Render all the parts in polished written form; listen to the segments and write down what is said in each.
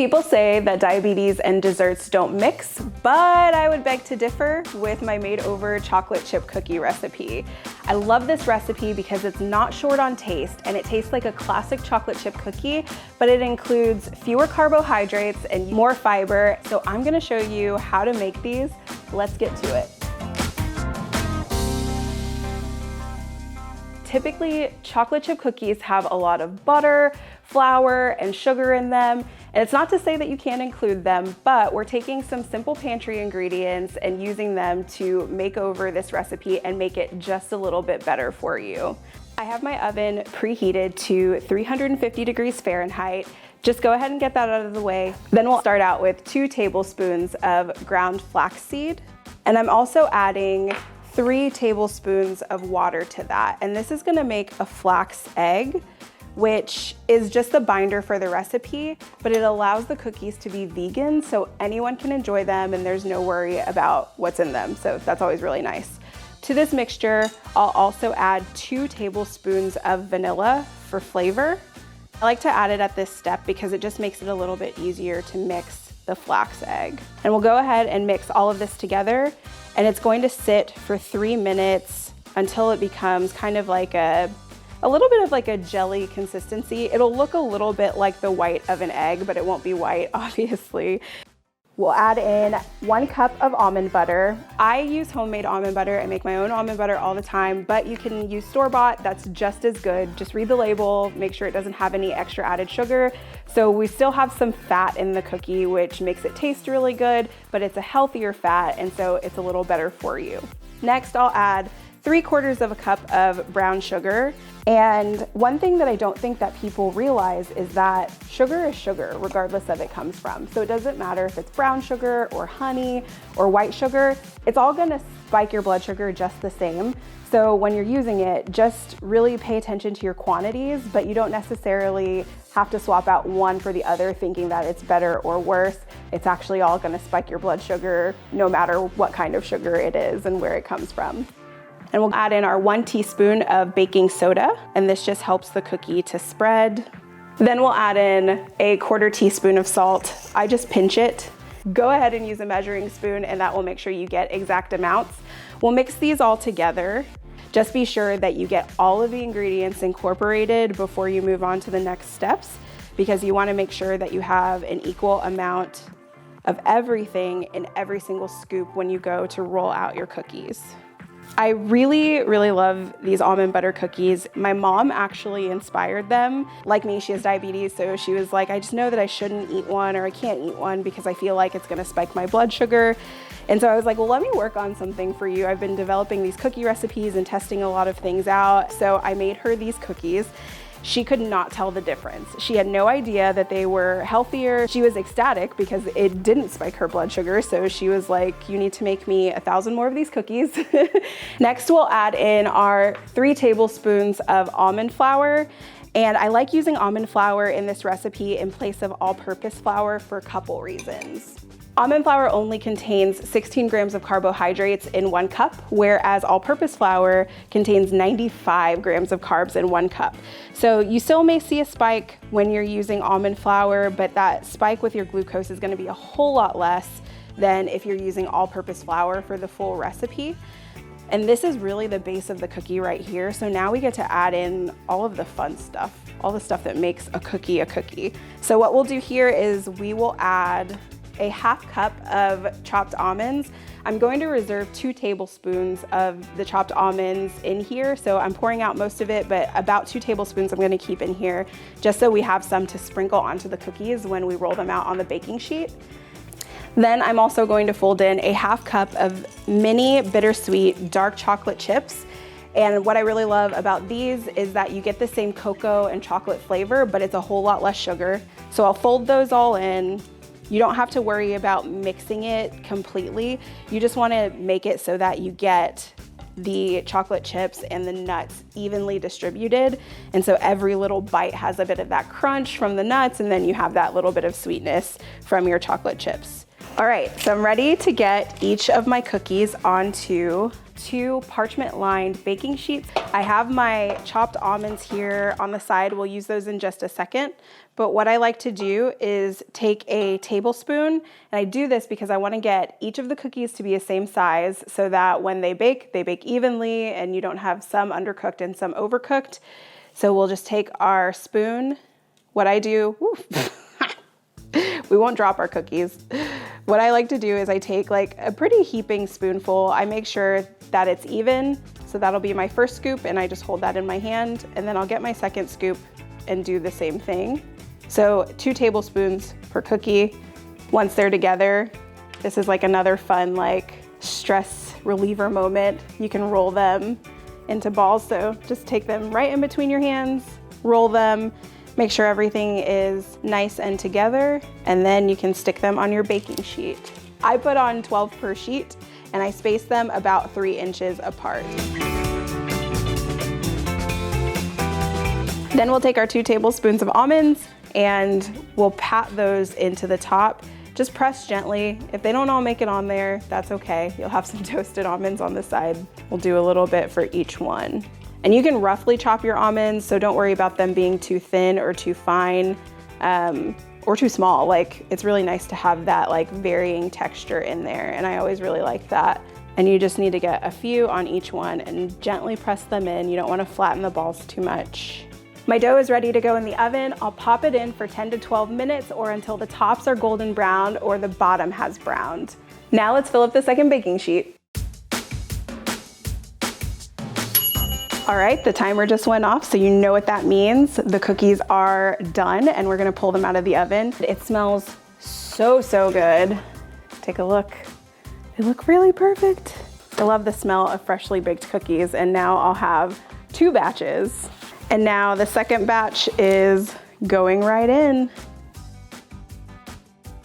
People say that diabetes and desserts don't mix, but I would beg to differ with my made-over chocolate chip cookie recipe. I love this recipe because it's not short on taste and it tastes like a classic chocolate chip cookie, but it includes fewer carbohydrates and more fiber. So I'm gonna show you how to make these. Let's get to it. Typically, chocolate chip cookies have a lot of butter, flour, and sugar in them. And it's not to say that you can't include them, but we're taking some simple pantry ingredients and using them to make over this recipe and make it just a little bit better for you. I have my oven preheated to 350 degrees Fahrenheit. Just go ahead and get that out of the way. Then we'll start out with 2 tablespoons of ground flaxseed. And I'm also adding 3 tablespoons of water to that. And this is gonna make a flax egg, which is just the binder for the recipe, but it allows the cookies to be vegan so anyone can enjoy them and there's no worry about what's in them. So that's always really nice. To this mixture, I'll also add 2 tablespoons of vanilla for flavor. I like to add it at this step because it just makes it a little bit easier to mix the flax egg. And we'll go ahead and mix all of this together, and it's going to sit for 3 minutes until it becomes kind of like a little bit of like a jelly consistency. It'll look a little bit like the white of an egg, but it won't be white, obviously. We'll add in 1 cup of almond butter. I use homemade almond butter. I make my own almond butter all the time, but you can use store-bought. That's just as good. Just read the label, make sure it doesn't have any extra added sugar. So we still have some fat in the cookie, which makes it taste really good, but it's a healthier fat, and so it's a little better for you. Next, I'll add 3/4 cup of brown sugar. And one thing that I don't think that people realize is that sugar is sugar, regardless of it comes from. So it doesn't matter if it's brown sugar or honey or white sugar, it's all gonna spike your blood sugar just the same. So when you're using it, just really pay attention to your quantities, but you don't necessarily have to swap out one for the other thinking that it's better or worse. It's actually all gonna spike your blood sugar no matter what kind of sugar it is and where it comes from. And we'll add in our 1 teaspoon of baking soda, and this just helps the cookie to spread. Then we'll add in a 1/4 teaspoon of salt. I just pinch it. Go ahead and use a measuring spoon, and that will make sure you get exact amounts. We'll mix these all together. Just be sure that you get all of the ingredients incorporated before you move on to the next steps, because you wanna make sure that you have an equal amount of everything in every single scoop when you go to roll out your cookies. I really, really love these almond butter cookies. My mom actually inspired them. Like me, she has diabetes, so she was like, I just know that I shouldn't eat one or I can't eat one because I feel like it's gonna spike my blood sugar. And so I was like, well, let me work on something for you. I've been developing these cookie recipes and testing a lot of things out. So I made her these cookies. She could not tell the difference. She had no idea that they were healthier. She was ecstatic because it didn't spike her blood sugar. So she was like, you need to make me 1,000 more of these cookies. Next, we'll add in our 3 tablespoons of almond flour. And I like using almond flour in this recipe in place of all-purpose flour for a couple reasons. Almond flour only contains 16 grams of carbohydrates in 1 cup, whereas all-purpose flour contains 95 grams of carbs in 1 cup. So you still may see a spike when you're using almond flour, but that spike with your glucose is gonna be a whole lot less than if you're using all-purpose flour for the full recipe. And this is really the base of the cookie right here. So now we get to add in all of the fun stuff, all the stuff that makes a cookie a cookie. So what we'll do here is we will add a 1/2 cup of chopped almonds. I'm going to reserve 2 tablespoons of the chopped almonds in here. So I'm pouring out most of it, but about 2 tablespoons I'm gonna keep in here just so we have some to sprinkle onto the cookies when we roll them out on the baking sheet. Then I'm also going to fold in a 1/2 cup of mini bittersweet dark chocolate chips. And what I really love about these is that you get the same cocoa and chocolate flavor, but it's a whole lot less sugar. So I'll fold those all in. You don't have to worry about mixing it completely. You just wanna make it so that you get the chocolate chips and the nuts evenly distributed. And so every little bite has a bit of that crunch from the nuts, and then you have that little bit of sweetness from your chocolate chips. All right, so I'm ready to get each of my cookies onto 2 parchment-lined baking sheets. I have my chopped almonds here on the side. We'll use those in just a second. But what I like to do is take a tablespoon, and I do this because I want to get each of the cookies to be the same size so that when they bake evenly and you don't have some undercooked and some overcooked. So we'll just take our spoon. What I do, we won't drop our cookies. What I like to do is I take like a pretty heaping spoonful. I make sure that it's even. So that'll be my first scoop, and I just hold that in my hand, and then I'll get my second scoop and do the same thing. So 2 tablespoons per cookie. Once they're together, this is like another fun like stress reliever moment. You can roll them into balls. So just take them right in between your hands, roll them, make sure everything is nice and together, and then you can stick them on your baking sheet. I put on 12 per sheet, and I space them about 3 inches apart. Then we'll take our 2 tablespoons of almonds and we'll pat those into the top. Just press gently. If they don't all make it on there, that's okay. You'll have some toasted almonds on the side. We'll do a little bit for each one. And you can roughly chop your almonds, so don't worry about them being too thin or too fine or too small. Like, it's really nice to have that like varying texture in there, and I always really like that. And you just need to get a few on each one and gently press them in. You don't want to flatten the balls too much. My dough is ready to go in the oven. I'll pop it in for 10 to 12 minutes or until the tops are golden brown or the bottom has browned. Now let's fill up the second baking sheet. All right, the timer just went off, so you know what that means. The cookies are done, and we're gonna pull them out of the oven. It smells so, so good. Take a look. They look really perfect. I love the smell of freshly baked cookies, and now I'll have 2 batches. And now the second batch is going right in.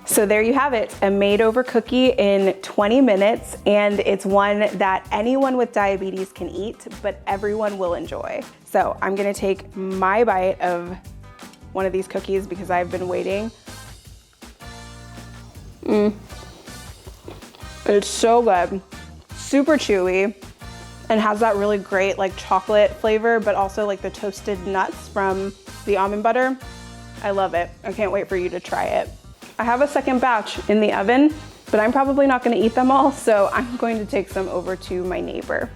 So there you have it, a made-over cookie in 20 minutes, and it's one that anyone with diabetes can eat, but everyone will enjoy. So I'm gonna take my bite of one of these cookies because I've been waiting. It's so good, super chewy, and has that really great like chocolate flavor, but also like the toasted nuts from the almond butter. I love it. I can't wait for you to try it. I have a second batch in the oven, but I'm probably not gonna eat them all, so I'm going to take some over to my neighbor.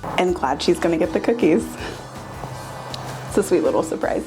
I'm glad she's gonna get the cookies. It's a sweet little surprise.